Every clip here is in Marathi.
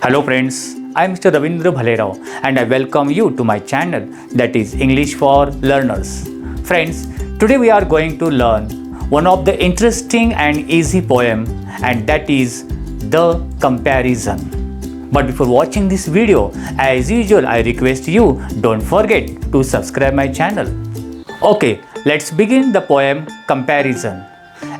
Hello friends, I am Mr. Ravindra Bhalerao and I welcome you to my channel that is English for Learners. Friends, today we are going to learn one of the interesting and easy poem and that is The Comparison. But before watching this video, as usual I request you don't forget to subscribe my channel. Okay, let's begin the poem Comparison.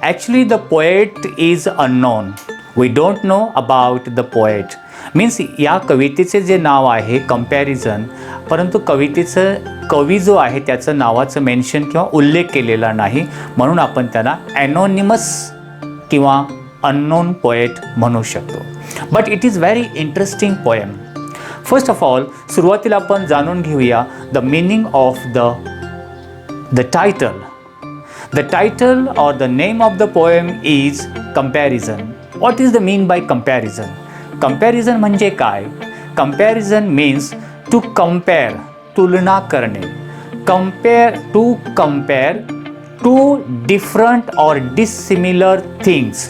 Actually the poet is unknown. We don't know about the poet. Means या कवितेचे जे नाव आहे कंपॅरिझन, परंतु कवितेचं कवी जो आहे त्याचं नावाचं मेन्शन किंवा उल्लेख केलेला नाही, म्हणून आपण त्याला ॲनोनिमस किंवा अननोन पोएट म्हणू शकतो. But it is very interesting poem. First of all सुरुवातीला आपण जाणून घेऊया the meaning of the title. The title or the name of the poem is comparison. What is the mean by comparison? Comparison म्हणजे काय? कंपॅरिझन मीन्स टू कंपेअर, तुलना करणे. Compare to different or dissimilar things.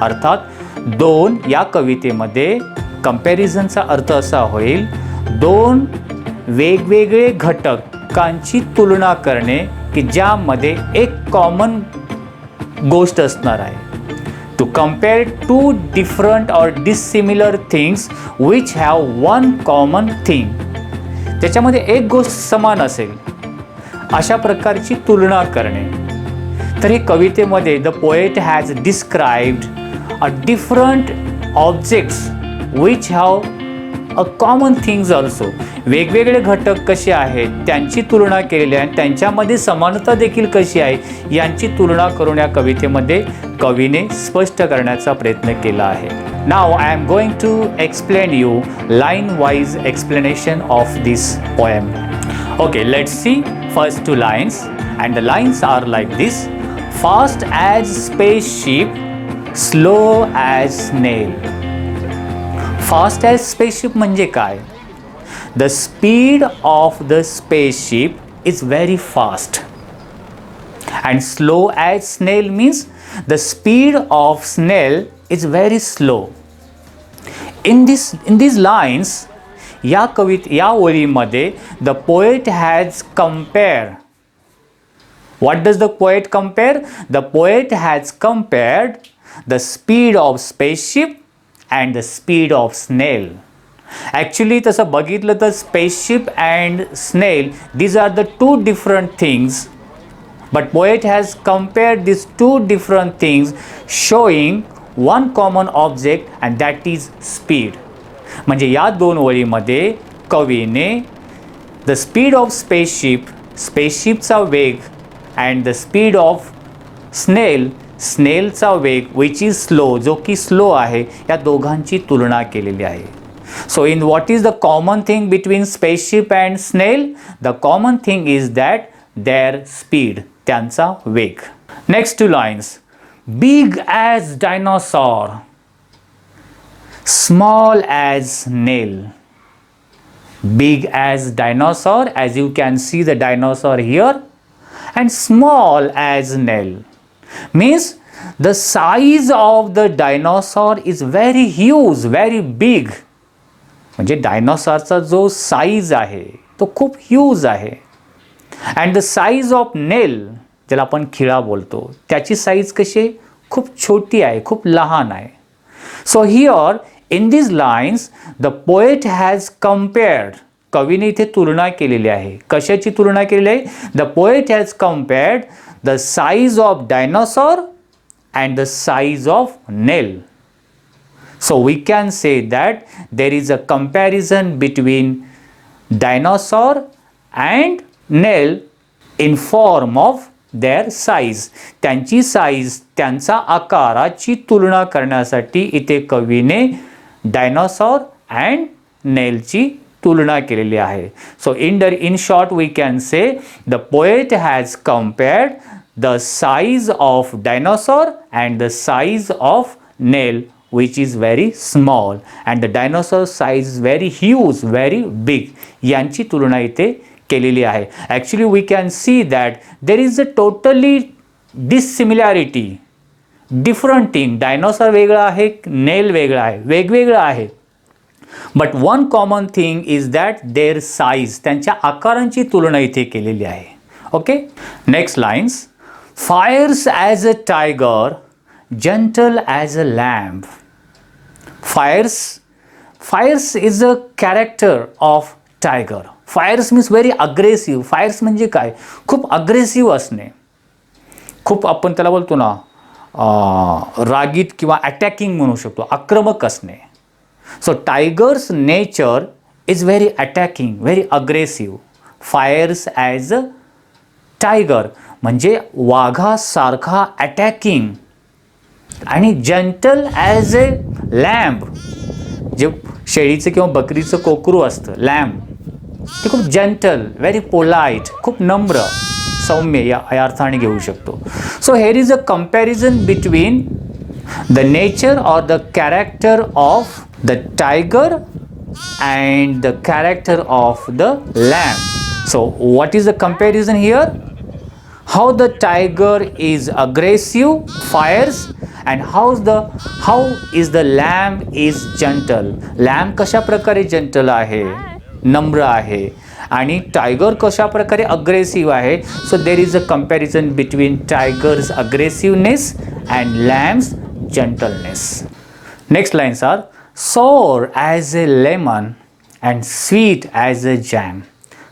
अर्थात दोन या कवितेमध्ये कंपॅरिझनचा अर्थ असा होईल दोन वेगवेगळे घटकांची तुलना करणे की ज्यामध्ये एक कॉमन गोष्ट असणार आहे. To compare two different or dissimilar things which have one common thing. त्याच्यामध्ये एक गोष्ट समान असेल अशा प्रकारची तुलना करणे. तर ही कवितेमध्ये the poet has described a different objects which have a common things also. वेगवेगळे घटक कसे आहेत त्यांची तुलना केलेली आहे, त्यांच्यामध्ये समानता देखील कशी आहे यांची तुलना करून या कवितेमध्ये कवीने स्पष्ट करण्याचा प्रयत्न केला आहे. Now I am going to explain you line wise explanation of this poem. Okay, let's see first two lines and the lines are like this. Fast as spaceship, slow as snail. Fast as spaceship म्हणजे काय? The speed of the spaceship is very fast, and slow as snail means the speed of snail is very slow. In these lines, या ओळीमध्ये the poet has compared. What does the poet compare? The poet has compared the speed of spaceship and the speed of snail. Actually तसं बघितलं तर spaceship and snail these are the two different things, but poet has compared this two different things showing one common object and that is speed. म्हणजे या दोन ओळीमध्ये कवीने द स्पीड ऑफ स्पेसशिपचा वेग अँड द स्पीड ऑफ स्नेलचा वेग विच इज स्लो, जो की स्लो आहे, या दोघांची तुलना केलेली आहे. So in what is the common thing between spaceship and snail? The common thing is that their speed, त्यांचा वेग. Next two lines. Big as dinosaur, small as nail. Big as dinosaur, as you can see the dinosaur here, and small as nail. Means the size of the dinosaur is very huge, very big. म्हणजे डायनोसॉरचा जो साईज आहे तो खूप ह्यूज आहे. अँड द साईज ऑफ नेल, ज्याला आपण खिळा बोलतो, त्याची साईज कशी आहे? खूप छोटी आहे, खूप लहान आहे. So here in this lines the poet has compared. कवीने इथे तुलना केलेली आहे. कशाची तुलना केलेली आहे? The poet has compared the size of dinosaur and the size of nail. So we can say that there is a comparison between dinosaur and nail in form of their size. त्यांची साईज, त्यांचा आकाराची तुलना करण्यासाठी इथे कवीने डायनोसॉर अँड नेलची तुलना केलेली आहे. So in short we can say the poet has compared the size of dinosaur and the size of nail, which is very small, and the dinosaur size is very huge, very big. यांची तुलना इथे केलेली आहे. Actually we can see that there is a totally dissimilarity, different thing. Dinosaur वेगळा आहे, नेल वेगळा आहे, वेगवेगळं आहे. But one common thing is that their size, त्यांच्या आकारांची तुलना इथे केलेली आहे. Okay, next lines. Fierce as a tiger, gentle as a lamb. Fires is a character of tiger. Fires means very aggressive. Fires म्हणजे काय, खूप अग्रेसिव्ह असणे, खूप आपण त्याला बोलतो ना रागीत किंवा अटॅकिंग म्हणू शकतो, आक्रमक असणे. So tiger's nature is very attacking, very aggressive. Fierce as a tiger म्हणजे वाघासारखा अटॅकिंग, आणि जंटल ॲज ए लॅम्ब, जे शेळीचं किंवा बकरीचं कोकरू असतं लॅम्ब, ते खूप जंटल, व्हेरी पोलाइट, खूप नम्र, सौम्य या अर्थाने घेऊ शकतो. So here is a comparison between the nature or the character of the tiger and the character of the lamb. So what is the comparison here? How the tiger is aggressive, fires, and how is the lamb is gentle. Lamb कशा प्रकारे gentle आहे, नम्र आहे, आणि टायगर कशा प्रकारे अग्रेसिव्ह आहे. So there is a comparison between tiger's aggressiveness and lamb's gentleness. Next lines are sour as a lemon and sweet as a jam.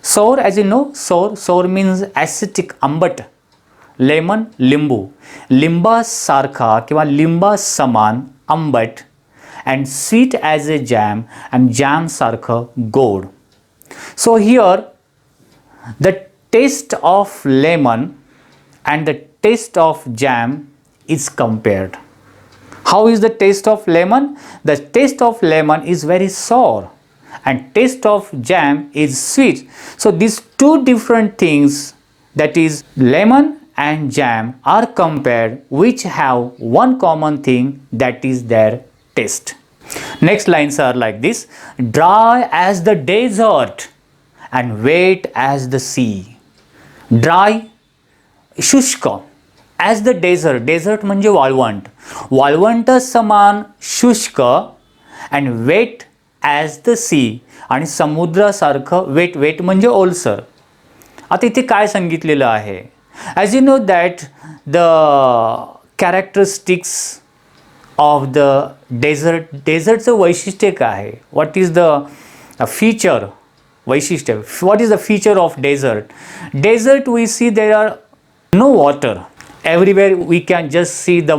Sour, as you know, sour means acidic, आंबट. लेमन, लिंबू, लिंबासारखा किंवा लिंबा समान आंबट. And sweet as a jam, and जॅमसारखं गोड. So here the taste of lemon and the taste of jam is compared. How is the taste of lemon? The taste of lemon is very sour and taste of jam is sweet. So these two different things, that is lemon and jam, are compared, which have one common thing, that is their taste. Next lines are like this: dry as the desert and wet as the sea. Dry, शुष्क, ॲज द डेझर्ट, डेझर्ट म्हणजे वाळवंट, वाळवंट समान शुष्क, and wet as the sea, आणि समुद्रासारखं वेट, वेट म्हणजे ओलसर. आता इथे काय सांगितलेलं आहे? As you know that the characteristics of the desert, डेझर्टचं वैशिष्ट्य काय आहे? व्हॉट इज द फीचर, वैशिष्ट्य, what is the feature of desert? Desert we see there are no water. Everywhere we can just see the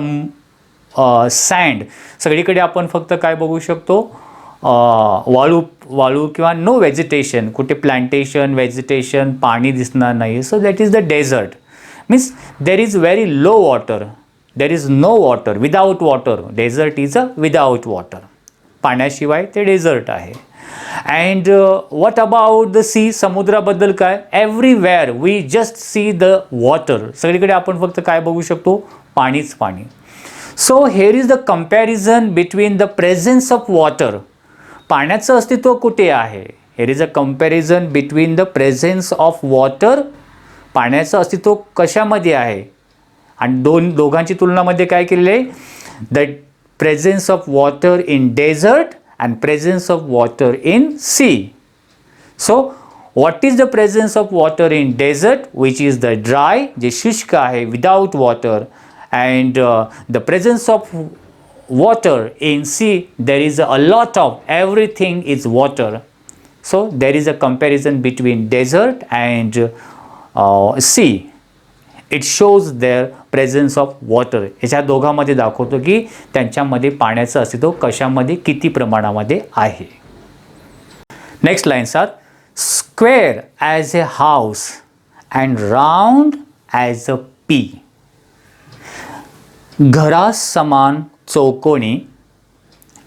sand. सगळीकडे आपण फक्त काय बघू शकतो? वाळू, वाळू किंवा नो व्हेजिटेशन, कुठे प्लांटेशन, व्हेजिटेशन, पाणी दिसणार नाही. So that is the desert. Means there is very low water, there is no water, without water. Desert is a without water, पाण्याशिवाय ते डेझर्ट आहे. And what about the sea? समुद्राबद्दल काय? Everywhere we just see the water. सगळीकडे आपण फक्त काय बघू शकतो? पाणीच पाणी. So here is the comparison between the presence of water. पाण्याचं अस्तित्व कुठे आहे? Here is a comparison between the presence of water. पाण्याचं अस्तित्व कशामध्ये आहे? आणि दोघांची तुलनामध्ये काय केलेलं आहे? The presence of water in desert and presence of water in sea. So what is the presence of water in desert, which is the dry, जे शुष्क आहे, without water, and the presence of water in sea, there is a lot of, everything is water. So there is a comparison between desert and sea. It shows their presence of water. ह्याच्या दोघांमध्ये दाखवतो की त्यांच्यामध्ये पाण्याचं अस्तित्व कशामध्ये, किती प्रमाणामध्ये आहे. Next lines are square as a house and round as a pea. घरासमान चौकोनी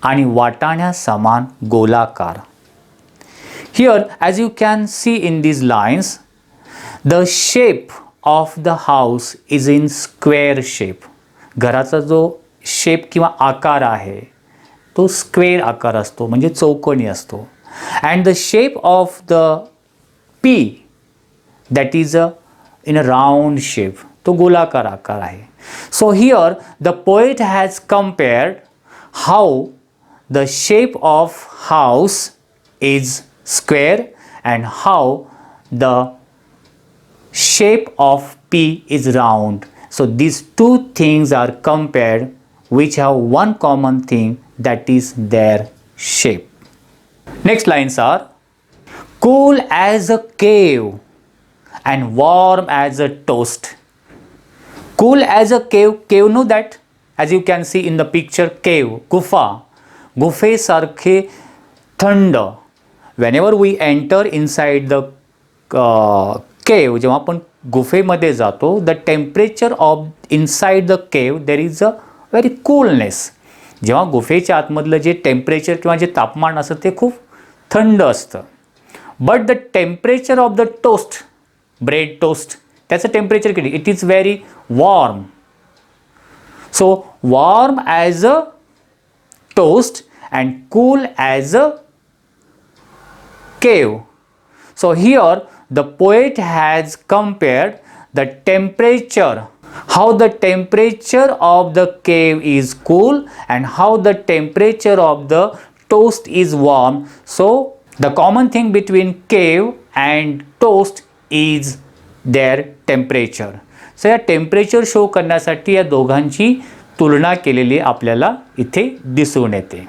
आणि वाटाण्यासमान गोलाकार. Here as you can see in these lines, the shape of the house is in square shape. घराचा जो शेप किंवा आकार आहे तो स्क्वेअर आकार असतो, म्हणजे चौकोनी असतो. And the shape of the P, that is in a round shape, तो गोलाकार आकार आहे. So here the poet has compared how the shape of house is square and how the shape of P is round. So these two things are compared which have one common thing, that is their shape. Next lines are cool as a cave and warm as a toast. Cool as a cave, cave know that, as you can see in the picture, cave, गुफा, गुफेसारखे थंड. Whenever we enter inside the cave, जेव्हा आपण गुफेमध्ये जातो, the temperature of inside the cave there is a very coolness. जेव्हा गुफेच्या आतमधलं जे टेम्परेचर किंवा जे तापमान असतं ते खूप थंड असतं. But the temperature of the toast, bread toast, त्याचं टेम्परेचर किती, it is very warm. So warm as a toast and cool as a cave. So here the poet has compared the temperature, how the temperature of the cave is cool and how the temperature of the toast is warm. So the common thing between cave and toast is their temperature. So या टेम्परेचर शो करण्यासाठी या दोघांची तुलना केलेली आपल्याला इथे दिसून येते.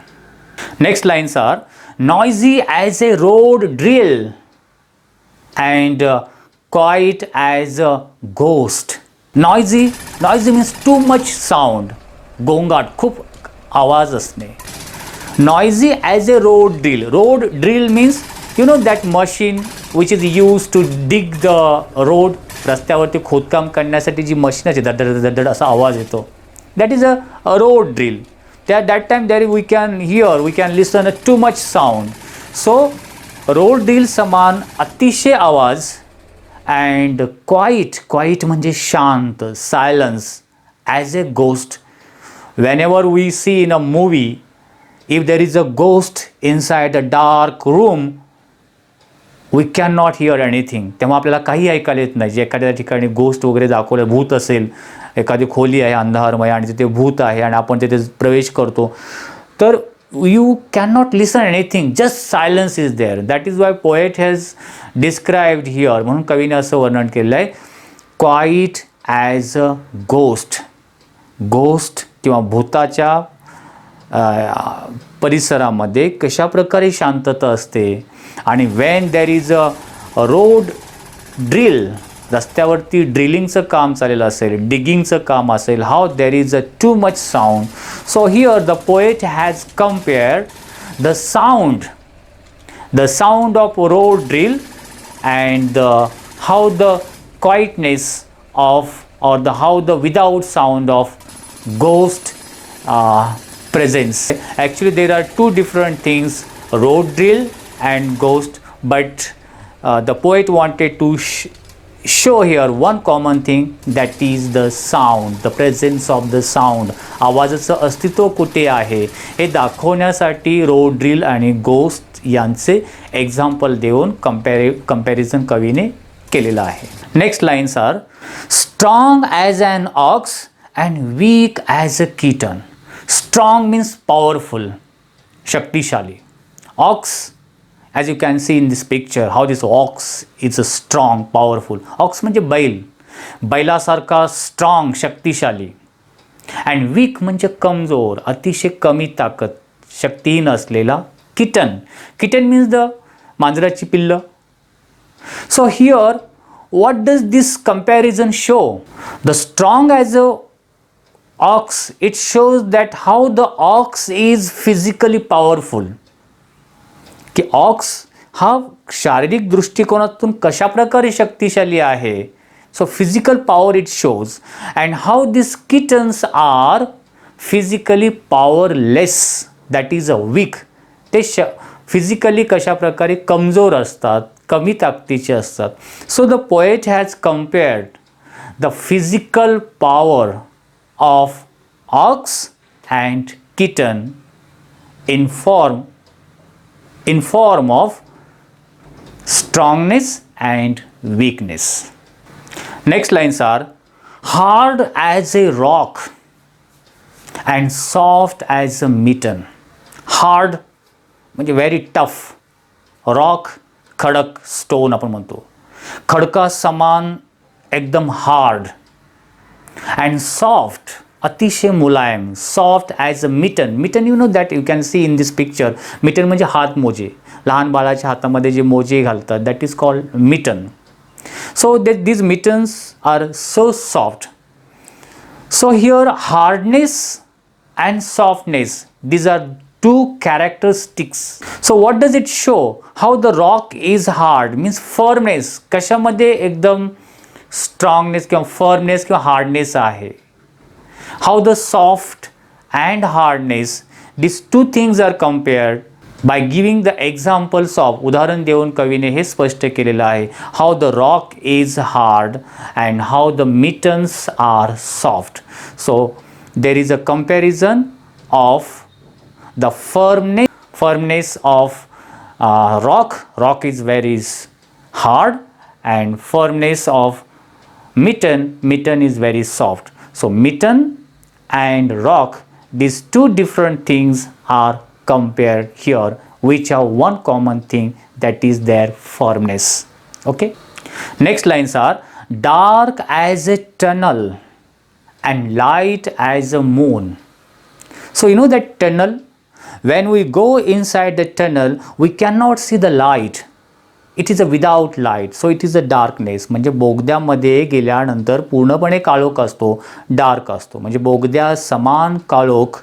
Next lines are noisy as a road drill and quiet as a ghost. Noisy means too much sound, गोंगाट, खूप आवाज असणे. Noisy as a road drill. Road drill means you know that machine which is used to dig the road. रस्त्यावरती खोदकाम करण्यासाठी जी मशीन असते, धड असा आवाज येतो, that is a road drill. That time there we can listen too much sound. So road drill समान अतिशय आवाज and quiet म्हणजे शांत, silence as a ghost. Whenever we see in a movie, if there is a ghost inside a dark room, we cannot hear anything. तेव्हा आपल्याला काही ऐकायला येत नाही. जे एखाद्या ठिकाणी गोष्ट वगैरे दाखवलं, भूत असेल, एखादी खोली आहे अंधारमय आणि तिथे भूत आहे आणि आपण तिथे प्रवेश करतो, तर you can not listen anything, just silence is there. That is why poet has described here, म्हणून कवीने असं वर्णन केलं आहे, क्वाईट ॲज अ गोस्ट. गोस्ट किंवा भूताच्या परिसरामध्ये कशा प्रकारे शांतता असते. आणि when there is a road drill, रस्त्यावरती ड्रिलिंगचं काम चाललेलं असेल, डिगिंगचं काम असेल, how there is a too much sound. So here the poet has compared the sound of road drill and how the quietness of or how the without sound of ghost presence. Actually there are two different things, road drill and ghost, but the poet wanted to show here one common thing, that is the sound, the presence of the sound. आवाजाचं अस्तित्व कुठे आहे हे दाखवण्यासाठी रोड ड्रिल आणि गोस्ट यांचे एक्झाम्पल देऊन कंपॅरिझन कवीने केलेलं आहे. Next lines are strong as an ox and weak as a kitten. Strong means powerful, शक्तिशाली. Ox, as you can see in this picture, how this ox is a strong, powerful. Ox म्हणजे बैल, बैलासारखा strong, शक्तिशाली. And weak म्हणजे कमजोर, अतिशय कमी ताकद, शक्तिहीन असलेला kitten. Kitten means the मांजराची पिल्ल. So here what does this comparison show? The strong as a ox, it shows that how the ox is physically powerful. की ox हा शारीरिक दृष्टिकोनातून कशा प्रकारे शक्तिशाली आहे. So physical power it shows, and how these kittens are physically powerless, that is a weak. ते फिजिकली कशा प्रकारे कमजोर असतात, कमी ताकदीचे असतात. So the poet has compared the physical power of ox and kitten in form of strongness and weakness. Next lines are hard as a rock and soft as a mitten. Hard म्हणजे व्हेरी टफ, रॉक खडक, स्टोन आपण म्हणतो, खडका समान एकदम हार्ड, अँड सॉफ्ट अतिशय मुलायम, soft as a mitten. Mitten you know that you can see in this picture. Mitten म्हणजे हात मोजे, लहान बाळाच्या हातामध्ये जे मोजे घालतात that is called mitten. So these mittens are so soft. So here hardness and softness, these are two characteristics. So what does it show? How the rock is hard means firmness, कशामध्ये एकदम स्ट्रॉंगनेस किंवा फर्मनेस किंवा हार्डनेस आहे. How the soft and hardness, these two things are compared by giving the examples of, उदाहरण देऊन कवीने हे स्पष्ट केलेलं आहे, how the rock is hard and how the mittens are soft. So there is a comparison of the firmness of rock is very hard, and firmness of mitten is very soft. So mitten and rock, these two different things are compared here, which have one common thing, that is their firmness. Okay, next lines are dark as a tunnel and light as a moon. So you know that tunnel, when we go inside the tunnel we cannot see the light, it is a without light, so it is a darkness. म्हणजे बोगद्यामध्ये गेल्यानंतर पूर्णपणे काळोख असतो, डार्क असतो, म्हणजे बोगद्या समान काळोख.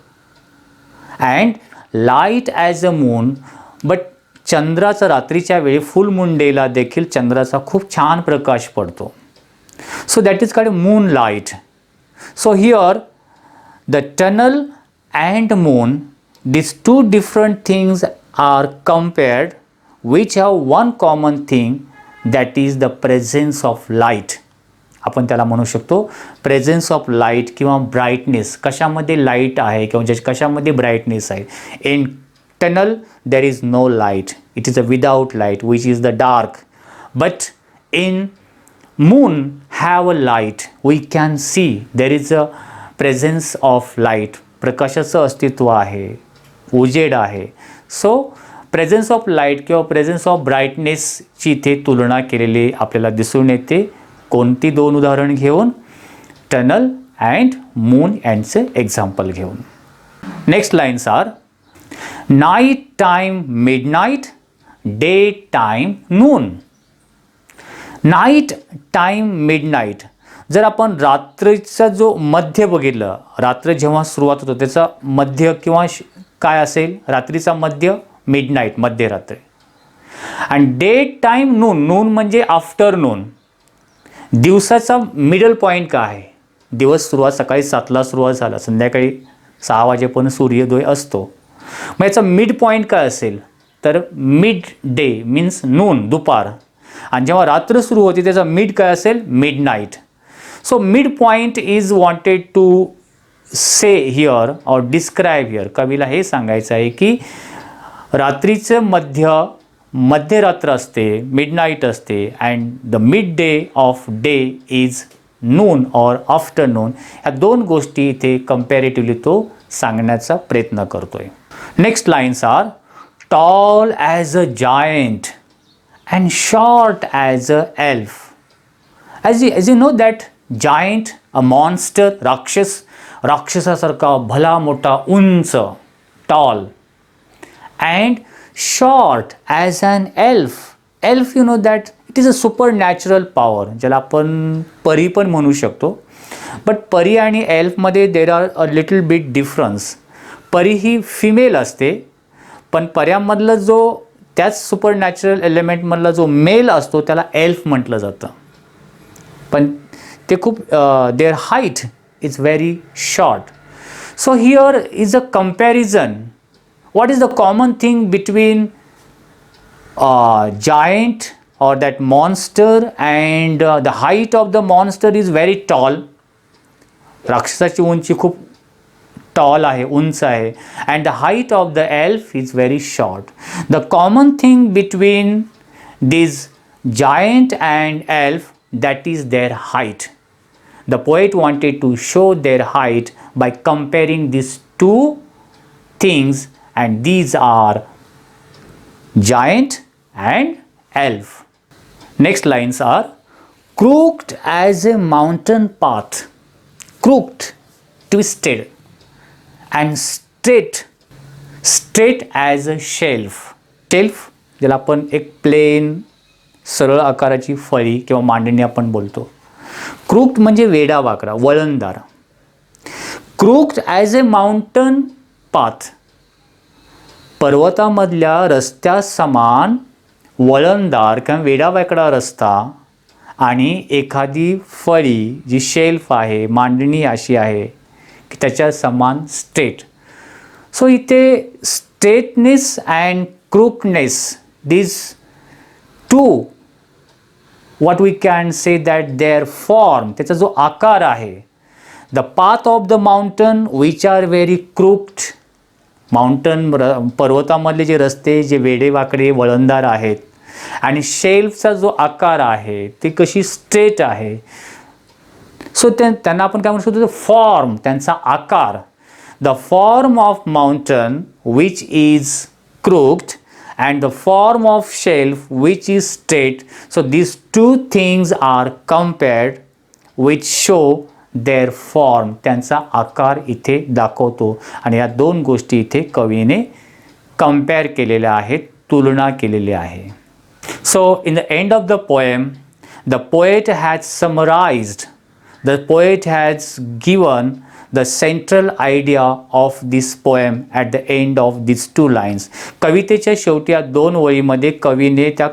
And light as a moon, but चंद्राचा रात्रीच्या वेळी फुल मून डेला देखील चंद्राचा खूप छान प्रकाश पडतो. So that is called moon light. So here the tunnel and moon, these two different things are compared, which have one common thing, that is the presence of light. आपण त्याला म्हणू शकतो प्रेझेन्स ऑफ लाईट किंवा ब्राईटनेस. कशामध्ये लाईट आहे किंवा कशामध्ये ब्राईटनेस आहे. In tunnel there is no light, it is a without light which is the dark. But in moon have a light, we can see there is a presence of light, प्रकाशाचं अस्तित्व आहे, उजेड आहे. सो प्रेझेन्स ऑफ लाईट किंवा प्रेझेन्स ऑफ ब्राईटनेसची इथे तुलना केलेली आपल्याला दिसून येते. कोणती दोन उदाहरण घेऊन? टनल अँड मून यांचे एक्झाम्पल घेऊन. Next lines are night time midnight, day time noon. Night time midnight, जर आपण रात्रीचा जो मध्य बघितलं, रात्र जेव्हा सुरुवात होतो त्याचा मध्य किंवा काय असेल, रात्रीचा मध्य मिडनाईट, मध्यरात्री. आणि डे टाईम नून, नून म्हणजे आफ्टरनून, दिवसाचा मिडल पॉईंट काय आहे. दिवस सुरुवात सकाळी 7ला सुरुवात झाला, संध्याकाळी 6 वाजेपर्यंत सूर्योदय असतो. मग याचा मिड पॉईंट काय असेल, तर मिड डे मीन्स नून, दुपार. आणि जेव्हा रात्र सुरू होते त्याचा मिड काय असेल, midnight. So mid point is wanted to say here or describe here. कवीला हे सांगायचं आहे की रात्रीचं मध्यरात्र असते, मिडनाईट असते, and the mid day of day is noon or afternoon. ह्या दोन गोष्टी इथे कम्पॅरेटिव्हली तो सांगण्याचा प्रयत्न करतोय. Next lines are tall as a giant and short as a elf. As you know that giant, a monster, राक्षसासारखा भला मोठा, उंच, tall. And short as an elf. Elf, you know that it is a supernatural power, ज्याला आपण परी पण म्हणू शकतो. बट परी आणि एल्फमध्ये there are a little bit difference. परी ही फिमेल असते, पण पर्यामधलं जो त्याच सुपरनॅचरल एलिमेंटमधला जो मेल असतो त्याला एल्फ म्हटलं जातं. पण ते खूप their height is very short. So here is a comparison. What is the common thing between giant or that monster and the height of the monster is very tall. राक्षसाची उंची खूप टॉल आहे, उंच आहे. And the height of the elf is very short. The common thing between this giant and elf, that is their height. The poet wanted to show their height by comparing these two things and these are giant and elf. Next lines are crooked as a mountain path, crooked, twisted, and straight as a shelf. Shelf ज्याला आपण एक प्लेन सरळ आकाराची फळी किंवा मांडणी आपण बोलतो. क्रूक्ड म्हणजे वेडा वाकडा, वळणदार. क्रूक्ड ॲज ए माउंटन पाथ, पर्वतामधल्या रस्त्या समान वळणदार किंवा वेडा वाकडा रस्ता आणि एखादी फळी जी शेल्फ आहे, मांडणी अशी आहे की त्याच्या समान स्ट्रेट. सो इथे straightness and crookedness, these two, what we can say that their form, त्याचा जो आकार आहे, the path of the mountain which are very crooked, mountain पर्वतामधले जे रस्ते जे वेडेवाकडे वळणदार आहेत, आणि शेल्फचा जो आकार आहे ते कशी स्ट्रेट आहे. सो त्यांना आपण काय म्हणू शकतो, फॉर्म, त्यांचा आकार. The form of mountain which is crooked and the form of shelf which is straight. So these two things are compared which show their form, त्यांचा आकार इथे दाखवतो. आणि या दोन गोष्टी इथे कवीने कंपेअर केलेल्या आहेत, तुलना केलेली आहे. So in the end of the poem, the poet has summarized, the poet has given the central idea of this poem at the end of these two lines. कवितेच्या शेवटी या दोन ओळीमध्ये कवीने त्या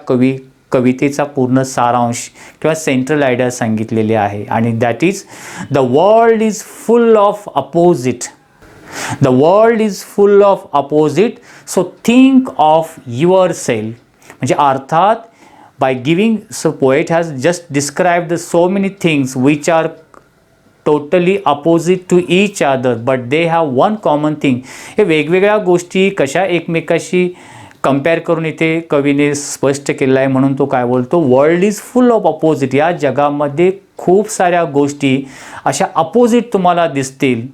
कवितेचा पूर्ण सारांश किंवा सेंट्रल आयडिया सांगितलेली आहे. आणि that is the world is full of opposite. The world is full of opposite, so think of yourself. म्हणजे अर्थात by giving, so poet has just described so many things which are totally opposite to each other but they have one common thing. हे वेगवेगळ्या गोष्टी कशा एकमेकाशी कंपेअर करून इथे कवीने स्पष्ट केलेलं आहे. म्हणून तो काय बोलतो, world is full of opposite. या जगामध्ये खूप साऱ्या गोष्टी अशा अपोजिट तुम्हाला दिसतील,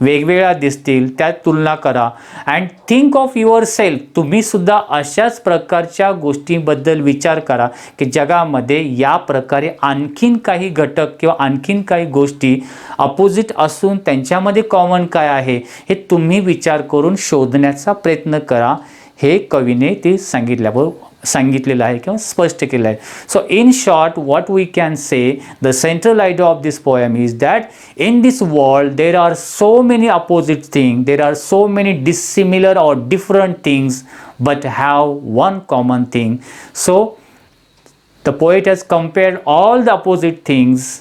वेगवेगळ्या दिसतील, त्यात तुलना करा. And think of your self, तुम्हीसुद्धा अशाच प्रकारच्या गोष्टींबद्दल विचार करा की जगामध्ये या प्रकारे आणखीन काही घटक किंवा आणखीन काही गोष्टी अपोजिट असून त्यांच्यामध्ये कॉमन काय आहे हे तुम्ही विचार करून शोधण्याचा प्रयत्न करा. हे कवीने ते सांगितलेलं आहे किंवा स्पष्ट केलं आहे. So in short what we can say, the central idea of this poem is that in this world there are so many opposite thing, there are so many dissimilar or different things but have one common thing. So the poet has compared all the opposite things,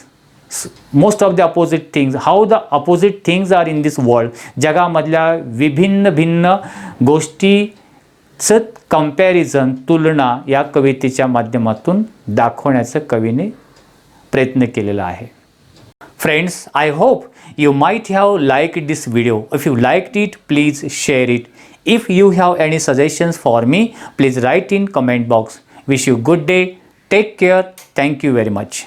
most of the opposite things, how the opposite things are in this world. जगामधल्या भिन्न गोष्टीचं कंपॅरिझन, तुलना या कवितेच्या माध्यमातून दाखवण्याचा कवीने प्रयत्न केलेला आहे. Friends, I hope you might have liked this video. If you liked it, please share it. If you have any suggestions for me, please write in comment box. Wish you good day. Take care. Thank you very much.